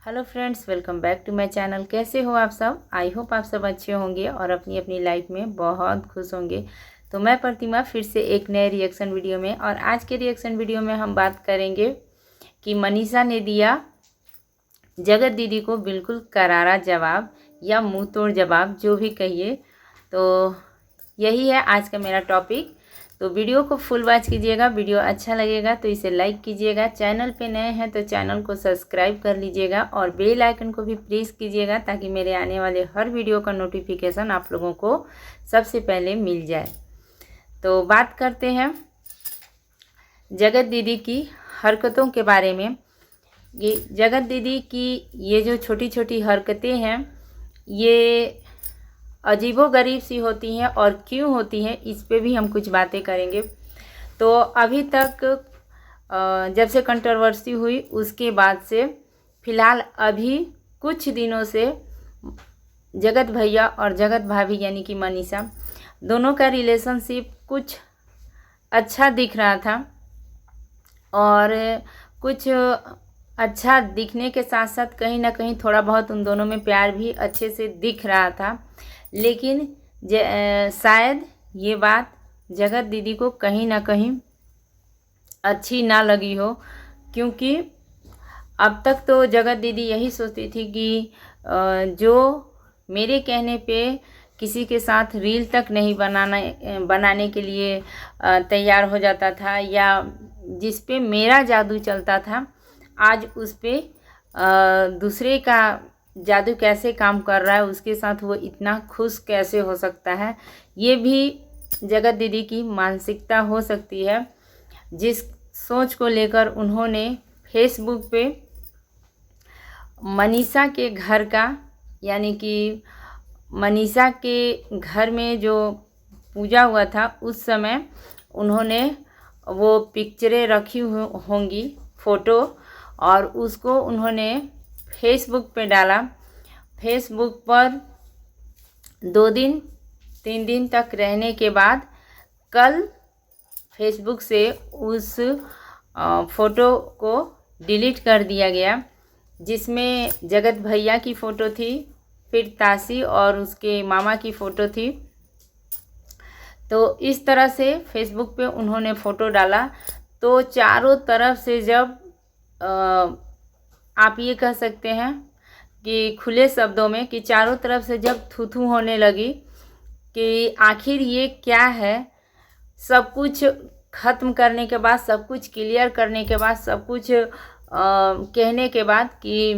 Hello friends, welcome back to my channel. कैसे हो आप सब? आई होप आप सब अच्छे होंगे और अपनी अपनी लाइफ में बहुत खुश होंगे। तो मैं प्रतिमा फिर से एक नए रिएक्शन वीडियो में, और आज के रिएक्शन वीडियो में हम बात करेंगे कि मनीषा ने दिया जगत दीदी को बिल्कुल करारा जवाब या मुंह तोड़ जवाब, जो भी कहिए। तो यही है आज का मेरा टॉपिक। तो वीडियो को फुल वॉच कीजिएगा। वीडियो अच्छा लगेगा तो इसे लाइक कीजिएगा। चैनल पे नए हैं तो चैनल को सब्सक्राइब कर लीजिएगा और बेल आइकन को भी प्रेस कीजिएगा, ताकि मेरे आने वाले हर वीडियो का नोटिफिकेशन आप लोगों को सबसे पहले मिल जाए। तो बात करते हैं जगत दीदी की हरकतों के बारे में। ये जगत दीदी की ये जो छोटी छोटी हरकतें हैं, ये अजीबोगरीब सी होती हैं, और क्यों होती हैं इस पे भी हम कुछ बातें करेंगे। तो अभी तक जब से कंट्रोवर्सी हुई उसके बाद से फ़िलहाल अभी कुछ दिनों से जगत भैया और जगत भाभी यानी कि मनीषा दोनों का रिलेशनशिप कुछ अच्छा दिख रहा था, और कुछ अच्छा दिखने के साथ साथ कहीं ना कहीं थोड़ा बहुत उन दोनों में प्यार भी अच्छे से दिख रहा था। लेकिन शायद ये बात जगत दीदी को कहीं ना कहीं अच्छी ना लगी हो, क्योंकि अब तक तो जगत दीदी यही सोचती थी कि जो मेरे कहने पे किसी के साथ रील तक नहीं बनाने के लिए तैयार हो जाता था, या जिस पे मेरा जादू चलता था, आज उस पे दूसरे का जादू कैसे काम कर रहा है, उसके साथ वो इतना खुश कैसे हो सकता है। ये भी जगत दीदी की मानसिकता हो सकती है, जिस सोच को लेकर उन्होंने फेसबुक पे मनीषा के घर का, यानी कि मनीषा के घर में जो पूजा हुआ था उस समय उन्होंने वो पिक्चरें रखी होंगी, फ़ोटो, और उसको उन्होंने फेसबुक पे डाला। फेसबुक पर 2-3 दिन तक रहने के बाद कल फेसबुक से उस फ़ोटो को डिलीट कर दिया गया, जिसमें जगत भैया की फ़ोटो थी, फिर तासी और उसके मामा की फ़ोटो थी। तो इस तरह से फेसबुक पे उन्होंने फ़ोटो डाला, तो चारों तरफ से जब आप ये कह सकते हैं कि खुले शब्दों में कि चारों तरफ से जब थू-थू होने लगी कि आखिर ये क्या है, सब कुछ ख़त्म करने के बाद, सब कुछ क्लियर करने के बाद, सब कुछ कहने के बाद कि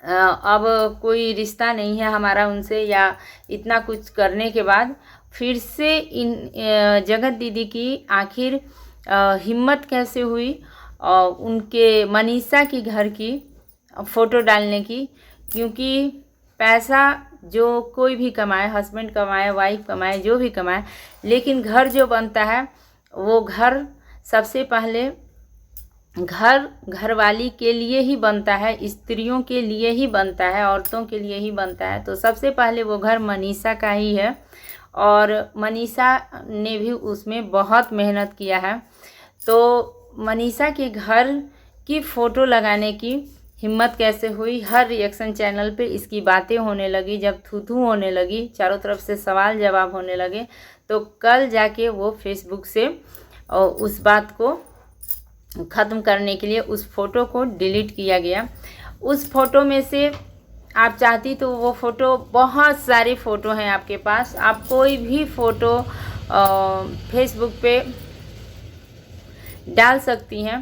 अब कोई रिश्ता नहीं है हमारा उनसे, या इतना कुछ करने के बाद फिर से इन जगत दीदी की आखिर हिम्मत कैसे हुई उनके मनीषा की घर की फ़ोटो डालने की। क्योंकि पैसा जो कोई भी कमाए, हस्बैंड कमाए, वाइफ कमाए, जो भी कमाए, लेकिन घर जो बनता है वो घर सबसे पहले घरवाली के लिए ही बनता है, स्त्रियों के लिए ही बनता है, औरतों के लिए ही बनता है। तो सबसे पहले वो घर मनीषा का ही है, और मनीषा ने भी उसमें बहुत मेहनत किया है। तो मनीषा के घर की फ़ोटो लगाने की हिम्मत कैसे हुई? हर रिएक्शन चैनल पे इसकी बातें होने लगी, जब थू-थू होने लगी, चारों तरफ से सवाल जवाब होने लगे, तो कल जाके वो फेसबुक से उस बात को ख़त्म करने के लिए उस फ़ोटो को डिलीट किया गया। उस फ़ोटो में से आप चाहती तो वो फ़ोटो, बहुत सारे फ़ोटो हैं आपके पास, आप कोई भी फ़ोटो फेसबुक पे डाल सकती हैं।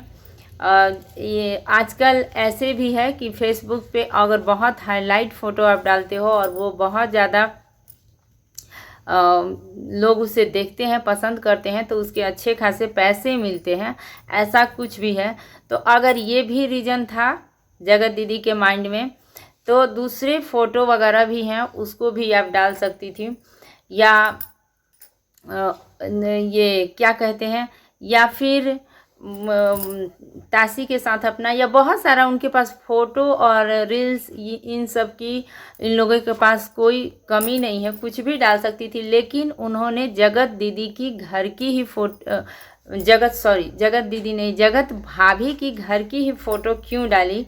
ये आजकल ऐसे भी है कि फेसबुक पे अगर बहुत हाईलाइट फ़ोटो आप डालते हो और वो बहुत ज़्यादा लोग उसे देखते हैं, पसंद करते हैं, तो उसके अच्छे खासे पैसे मिलते हैं, ऐसा कुछ भी है। तो अगर ये भी रीज़न था जगत दीदी के माइंड में, तो दूसरे फ़ोटो वगैरह भी हैं, उसको भी आप डाल सकती थी, या ये क्या कहते हैं, या फिर तासी के साथ अपना, या बहुत सारा उनके पास फ़ोटो और रील्स, इन सब की इन लोगों के पास कोई कमी नहीं है, कुछ भी डाल सकती थी। लेकिन उन्होंने जगत दीदी की घर की ही जगत दीदी नहीं, जगत भाभी की घर की ही फ़ोटो क्यों डाली?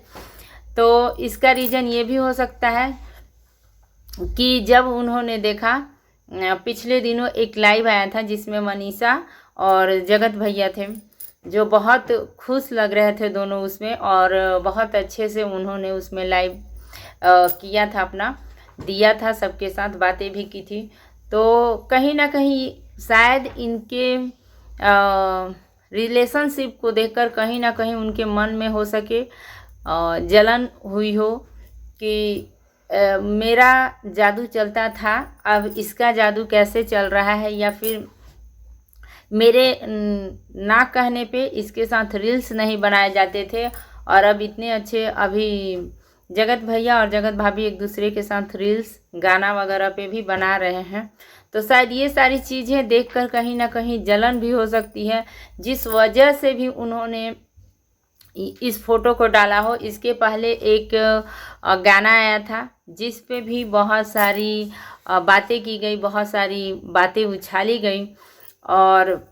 तो इसका रीज़न ये भी हो सकता है कि जब उन्होंने देखा, पिछले दिनों एक लाइव आया था जिसमें मनीषा और जगत भैया थे, जो बहुत खुश लग रहे थे दोनों उसमें, और बहुत अच्छे से उन्होंने उसमें लाइव किया था, अपना दिया था, सबके साथ बातें भी की थी। तो कहीं ना कहीं शायद इनके रिलेशनशिप को देखकर कहीं ना कहीं उनके मन में हो सके जलन हुई हो कि मेरा जादू चलता था, अब इसका जादू कैसे चल रहा है, या फिर मेरे ना कहने पे इसके साथ रील्स नहीं बनाए जाते थे और अब इतने अच्छे अभी जगत भैया और जगत भाभी एक दूसरे के साथ रील्स गाना वगैरह पे भी बना रहे हैं। तो शायद ये सारी चीज़ें देखकर कहीं ना कहीं जलन भी हो सकती है, जिस वजह से भी उन्होंने इस फोटो को डाला हो। इसके पहले एक गाना आया था जिस पे भी बहुत सारी बातें की गई, बहुत सारी बातें उछाली गई, और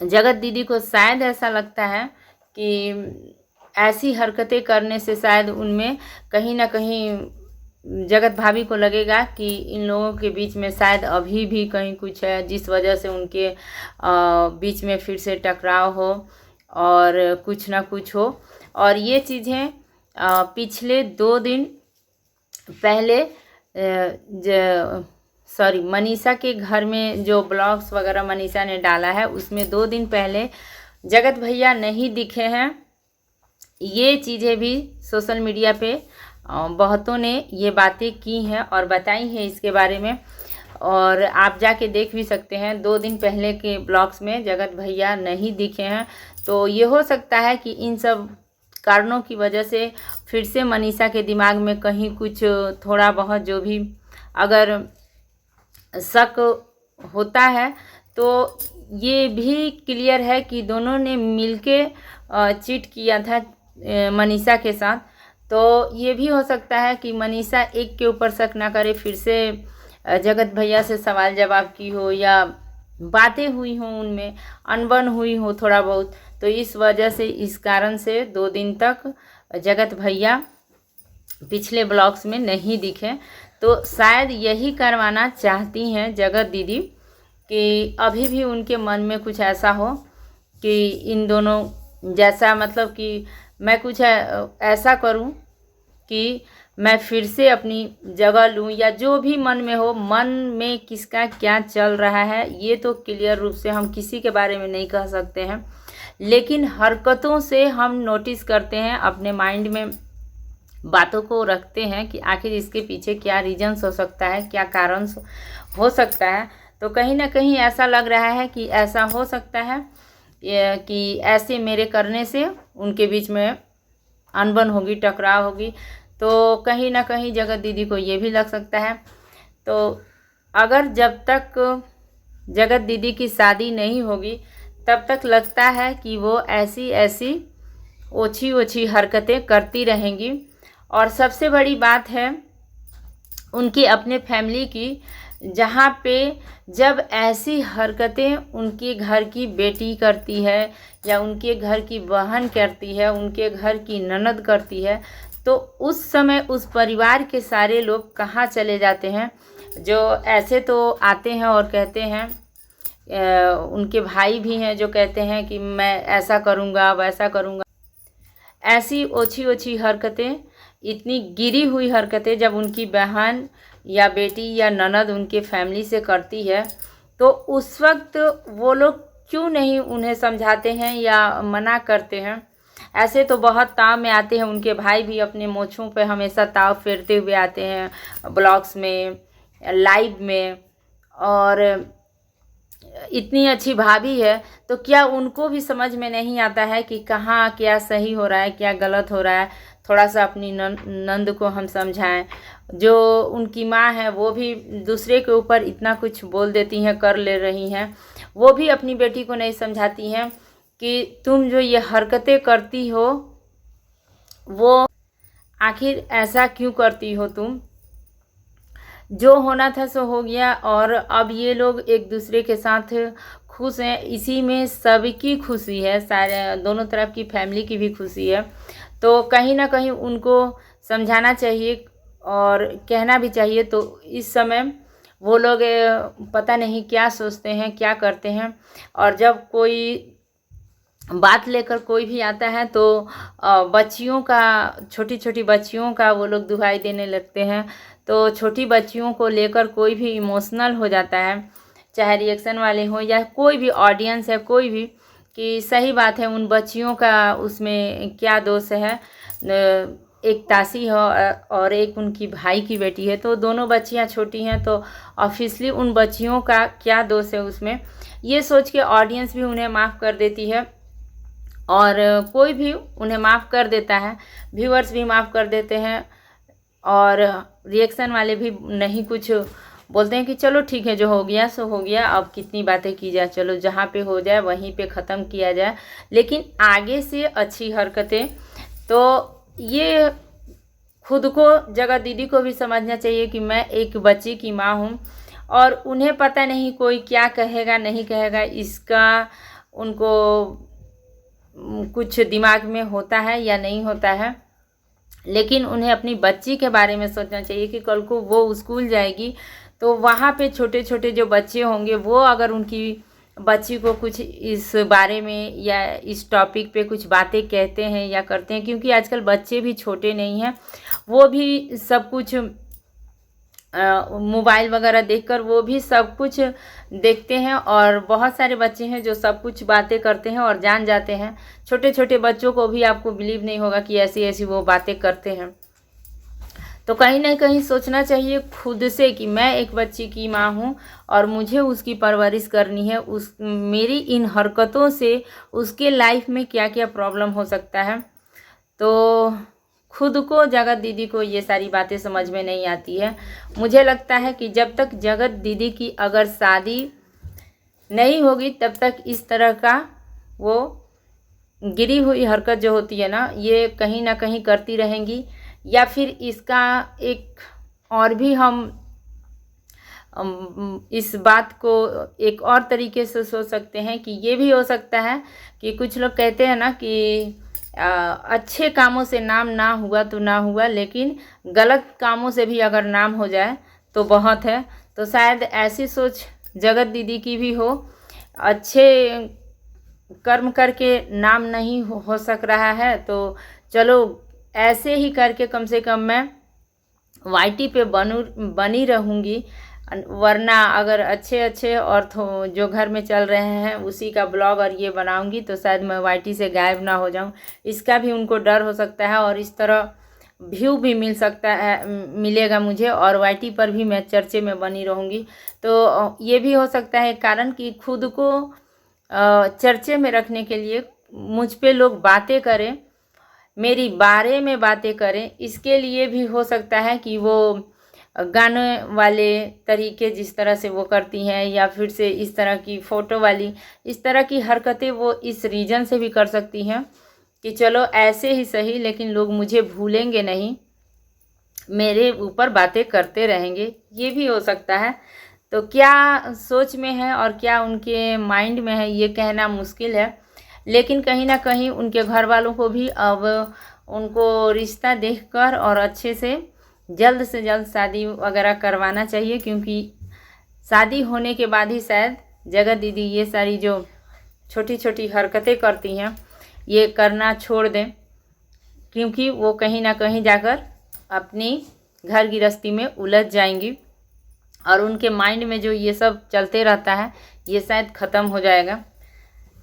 जगत दीदी को शायद ऐसा लगता है कि ऐसी हरकतें करने से शायद उनमें कहीं ना कहीं जगत भाभी को लगेगा कि इन लोगों के बीच में शायद अभी भी कहीं कुछ है, जिस वजह से उनके बीच में फिर से टकराव हो और कुछ ना कुछ हो। और ये चीज़ें पिछले 2 दिन पहले मनीषा के घर में जो ब्लॉग्स वगैरह मनीषा ने डाला है उसमें 2 दिन पहले जगत भैया नहीं दिखे हैं। ये चीज़ें भी सोशल मीडिया पे बहुतों ने ये बातें की हैं और बताई हैं इसके बारे में, और आप जाके देख भी सकते हैं 2 दिन पहले के ब्लॉग्स में जगत भैया नहीं दिखे हैं। तो ये हो सकता है कि इन सब कारणों की वजह से फिर से मनीषा के दिमाग में कहीं कुछ थोड़ा बहुत जो भी अगर शक होता है तो ये भी क्लियर है कि दोनों ने मिलके चीट किया था मनीषा के साथ। तो ये भी हो सकता है कि मनीषा एक के ऊपर शक ना करे, फिर से जगत भैया से सवाल जवाब की हो या बातें हुई हों, उनमें अनबन हुई हो थोड़ा बहुत। तो इस वजह से, इस कारण से 2 दिन तक जगत भैया पिछले ब्लॉग्स में नहीं दिखे। तो शायद यही करवाना चाहती हैं जगत दीदी कि अभी भी उनके मन में कुछ ऐसा हो कि इन दोनों जैसा, मतलब कि मैं कुछ ऐसा करूं कि मैं फिर से अपनी जगह लूं, या जो भी मन में हो, मन में किसका क्या चल रहा है ये तो क्लियर रूप से हम किसी के बारे में नहीं कह सकते हैं, लेकिन हरकतों से हम नोटिस करते हैं, अपने माइंड में बातों को रखते हैं कि आखिर इसके पीछे क्या रीजन्स हो सकता है, क्या कारण हो सकता है। तो कहीं ना कहीं ऐसा लग रहा है कि ऐसा हो सकता है कि ऐसे मेरे करने से उनके बीच में अनबन होगी, टकराव होगी। तो कहीं ना कहीं जगत दीदी को ये भी लग सकता है। तो अगर जब तक जगत दीदी की शादी नहीं होगी तब तक लगता है कि वो ऐसी ऐसी ओछी ओछी हरकतें करती रहेंगी। और सबसे बड़ी बात है उनकी अपने फैमिली की, जहाँ पे जब ऐसी हरकतें उनके घर की बेटी करती है या उनके घर की बहन करती है, उनके घर की ननद करती है, तो उस समय उस परिवार के सारे लोग कहाँ चले जाते हैं। जो ऐसे तो आते हैं और कहते हैं, उनके भाई भी हैं जो कहते हैं कि मैं ऐसा करूँगा वैसा करूँगा। ऐसी ओछी ओछी हरकतें, इतनी गिरी हुई हरकतें जब उनकी बहन या बेटी या ननद उनके फैमिली से करती है, तो उस वक्त वो लोग क्यों नहीं उन्हें समझाते हैं या मना करते हैं। ऐसे तो बहुत ताव में आते हैं, उनके भाई भी अपने मोछों पे हमेशा ताव फेरते हुए आते हैं ब्लॉग्स में, लाइव में। और इतनी अच्छी भाभी है तो क्या उनको भी समझ में नहीं आता है कि कहाँ क्या सही हो रहा है, क्या गलत हो रहा है। थोड़ा सा अपनी नंद को हम समझाएं। जो उनकी माँ है वो भी दूसरे के ऊपर इतना कुछ बोल देती हैं, कर ले रही हैं, वो भी अपनी बेटी को नहीं समझाती हैं कि तुम जो ये हरकतें करती हो वो आखिर ऐसा क्यों करती हो तुम। जो होना था सो हो गया, और अब ये लोग एक दूसरे के साथ खुश हैं, इसी में सबकी खुशी है, सारे दोनों तरफ की फैमिली की भी खुशी है। तो कहीं ना कहीं उनको समझाना चाहिए और कहना भी चाहिए। तो इस समय वो लोग पता नहीं क्या सोचते हैं, क्या करते हैं। और जब कोई बात लेकर कोई भी आता है तो बच्चियों का, छोटी छोटी बच्चियों का वो लोग दुहाई देने लगते हैं। तो छोटी बच्चियों को लेकर कोई भी इमोशनल हो जाता है, चाहे रिएक्शन वाले हो या कोई भी ऑडियंस है, कोई भी, कि सही बात है, उन बच्चियों का उसमें क्या दोष है। एक तासी है और एक उनकी भाई की बेटी है, तो दोनों बच्चियां छोटी हैं, तो ऑब्वियसली उन बच्चियों का क्या दोष है उसमें, ये सोच के ऑडियंस भी उन्हें माफ़ कर देती है और कोई भी उन्हें माफ़ कर देता है, व्यूअर्स भी माफ़ कर देते हैं और रिएक्शन वाले भी नहीं कुछ बोलते हैं कि चलो ठीक है, जो हो गया सो हो गया, अब कितनी बातें की जाए, चलो जहाँ पे हो जाए वहीं पे ख़त्म किया जाए। लेकिन आगे से अच्छी हरकतें, तो ये खुद को, जगत दीदी को भी समझना चाहिए कि मैं एक बच्ची की माँ हूँ और उन्हें पता नहीं कोई क्या कहेगा नहीं कहेगा, इसका उनको कुछ दिमाग में होता है या नहीं होता है। लेकिन उन्हें अपनी बच्ची के बारे में सोचना चाहिए कि कल को वो स्कूल जाएगी तो वहाँ पे छोटे छोटे जो बच्चे होंगे, वो अगर उनकी बच्ची को कुछ इस बारे में या इस टॉपिक पे कुछ बातें कहते हैं या करते हैं, क्योंकि आजकल बच्चे भी छोटे नहीं हैं, वो भी सब कुछ मोबाइल वगैरह देखकर वो भी सब कुछ देखते हैं। और बहुत सारे बच्चे हैं जो सब कुछ बातें करते हैं और जान जाते हैं। छोटे छोटे बच्चों को भी आपको बिलीव नहीं होगा कि ऐसी ऐसी वो बातें करते हैं। तो कहीं ना कहीं सोचना चाहिए खुद से कि मैं एक बच्ची की माँ हूँ और मुझे उसकी परवरिश करनी है। मेरी इन हरकतों से उसके लाइफ में क्या क्या प्रॉब्लम हो सकता है। तो खुद को, जगत दीदी को ये सारी बातें समझ में नहीं आती है। मुझे लगता है कि जब तक जगत दीदी की अगर शादी नहीं होगी तब तक इस तरह का वो गिरी हुई हरकत जो होती है ना, ये कहीं ना कहीं करती रहेंगी। या फिर इसका एक और भी हम इस बात को एक और तरीके से सोच सकते हैं कि ये भी हो सकता है कि कुछ लोग कहते हैं ना कि अच्छे कामों से नाम ना हुआ तो ना हुआ, लेकिन गलत कामों से भी अगर नाम हो जाए तो बहुत है। तो शायद ऐसी सोच जगत दीदी की भी हो। अच्छे कर्म करके नाम नहीं हो सक रहा है तो चलो ऐसे ही करके कम से कम मैं वाईटी पे बनी रहूँगी। वरना अगर अच्छे अच्छे और जो घर में चल रहे हैं उसी का ब्लॉग और ये बनाऊंगी तो शायद मैं वाईटी से गायब ना हो जाऊं, इसका भी उनको डर हो सकता है। और इस तरह व्यू भी मिल सकता है, मिलेगा मुझे, और वाईटी पर भी मैं चर्चे में बनी रहूँगी। तो ये भी हो सकता है कारण कि खुद को चर्चे में रखने के लिए मुझ पे लोग बातें करें, मेरी बारे में बातें करें। इसके लिए भी हो सकता है कि वो गाने वाले तरीके जिस तरह से वो करती हैं या फिर से इस तरह की फ़ोटो वाली इस तरह की हरकतें वो इस रीज़न से भी कर सकती हैं कि चलो ऐसे ही सही, लेकिन लोग मुझे भूलेंगे नहीं, मेरे ऊपर बातें करते रहेंगे, ये भी हो सकता है। तो क्या सोच में है और क्या उनके माइंड में है ये कहना मुश्किल है। लेकिन कहीं ना कहीं उनके घर वालों को भी अब उनको रिश्ता देखकर और अच्छे से जल्द शादी वगैरह करवाना चाहिए, क्योंकि शादी होने के बाद ही शायद जगत दीदी ये सारी जो छोटी छोटी हरकतें करती हैं ये करना छोड़ दें, क्योंकि वो कहीं ना कहीं जाकर अपनी घर गृहस्थी में उलझ जाएंगी और उनके माइंड में जो ये सब चलते रहता है ये शायद ख़त्म हो जाएगा,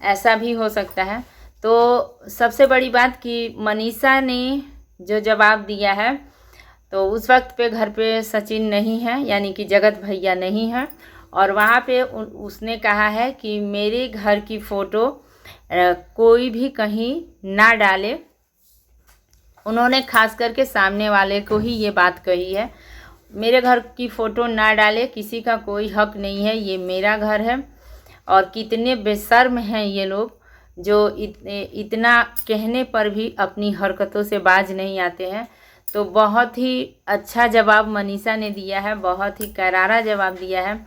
ऐसा भी हो सकता है। तो सबसे बड़ी बात कि मनीषा ने जो जवाब दिया है तो उस वक्त पे घर पे सचिन नहीं है, यानी कि जगत भैया नहीं है, और वहाँ पे उसने कहा है कि मेरे घर की फ़ोटो कोई भी कहीं ना डाले। उन्होंने खास करके सामने वाले को ही ये बात कही है, मेरे घर की फ़ोटो ना डाले, किसी का कोई हक नहीं है, ये मेरा घर है। और कितने बेशर्म हैं ये लोग जो इतना कहने पर भी अपनी हरकतों से बाज नहीं आते हैं। तो बहुत ही अच्छा जवाब मनीषा ने दिया है, बहुत ही करारा जवाब दिया है।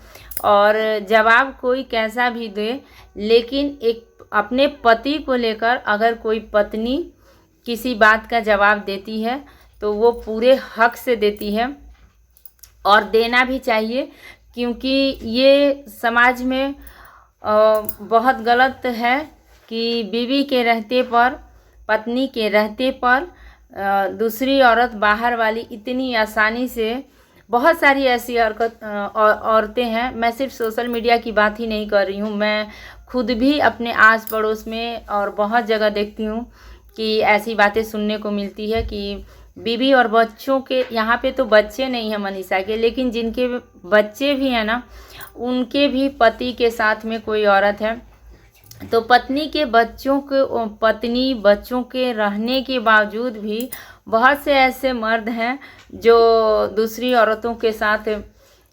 और जवाब कोई कैसा भी दे, लेकिन एक अपने पति को लेकर अगर कोई पत्नी किसी बात का जवाब देती है तो वो पूरे हक से देती है और देना भी चाहिए, क्योंकि ये समाज में बहुत गलत है कि बीवी के रहते पर, पत्नी के रहते पर दूसरी औरत बाहर वाली इतनी आसानी से, बहुत सारी ऐसी औरतें हैं, मैं सिर्फ सोशल मीडिया की बात ही नहीं कर रही हूँ, मैं खुद भी अपने आस पड़ोस में और बहुत जगह देखती हूँ कि ऐसी बातें सुनने को मिलती है कि बीवी और बच्चों के, यहाँ पे तो बच्चे नहीं हैं मनीषा के, लेकिन जिनके बच्चे भी हैं ना, उनके भी पति के साथ में कोई औरत है, तो पत्नी बच्चों के रहने के बावजूद भी बहुत से ऐसे मर्द हैं जो दूसरी औरतों के साथ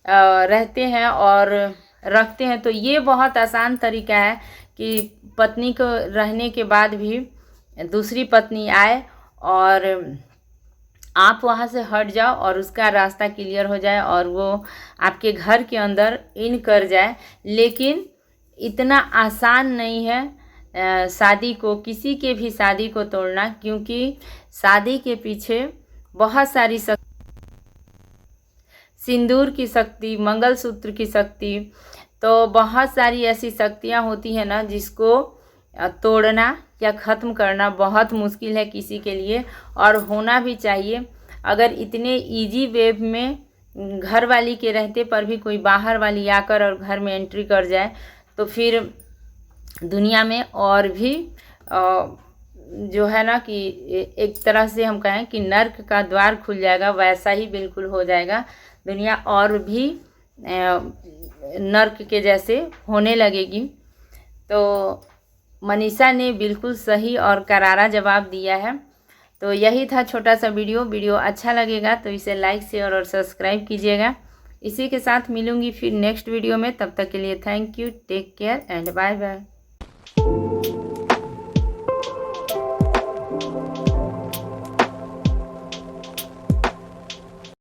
रहते हैं और रखते हैं। तो ये बहुत आसान तरीका है कि पत्नी को रहने के बाद भी दूसरी पत्नी आए और आप वहाँ से हट जाओ और उसका रास्ता क्लियर हो जाए और वो आपके घर के अंदर इन कर जाए। लेकिन इतना आसान नहीं है शादी को, किसी के भी शादी को तोड़ना, क्योंकि शादी के पीछे बहुत सारी सिंदूर की शक्ति, मंगलसूत्र की शक्ति, तो बहुत सारी ऐसी शक्तियाँ होती हैं ना, जिसको तोड़ना या ख़त्म करना बहुत मुश्किल है किसी के लिए, और होना भी चाहिए। अगर इतने इजी वे में घर वाली के रहते पर भी कोई बाहर वाली आकर और घर में एंट्री कर जाए, तो फिर दुनिया में और भी जो है ना कि एक तरह से हम कहें कि नर्क का द्वार खुल जाएगा, वैसा ही बिल्कुल हो जाएगा दुनिया, और भी नर्क के जैसे होने लगेगी। तो मनीषा ने बिल्कुल सही और करारा जवाब दिया है। तो यही था छोटा सा वीडियो अच्छा लगेगा तो इसे लाइक, शेयर और सब्सक्राइब कीजिएगा। इसी के साथ मिलूंगी फिर नेक्स्ट वीडियो में, तब तक के लिए thank you, take care and bye bye.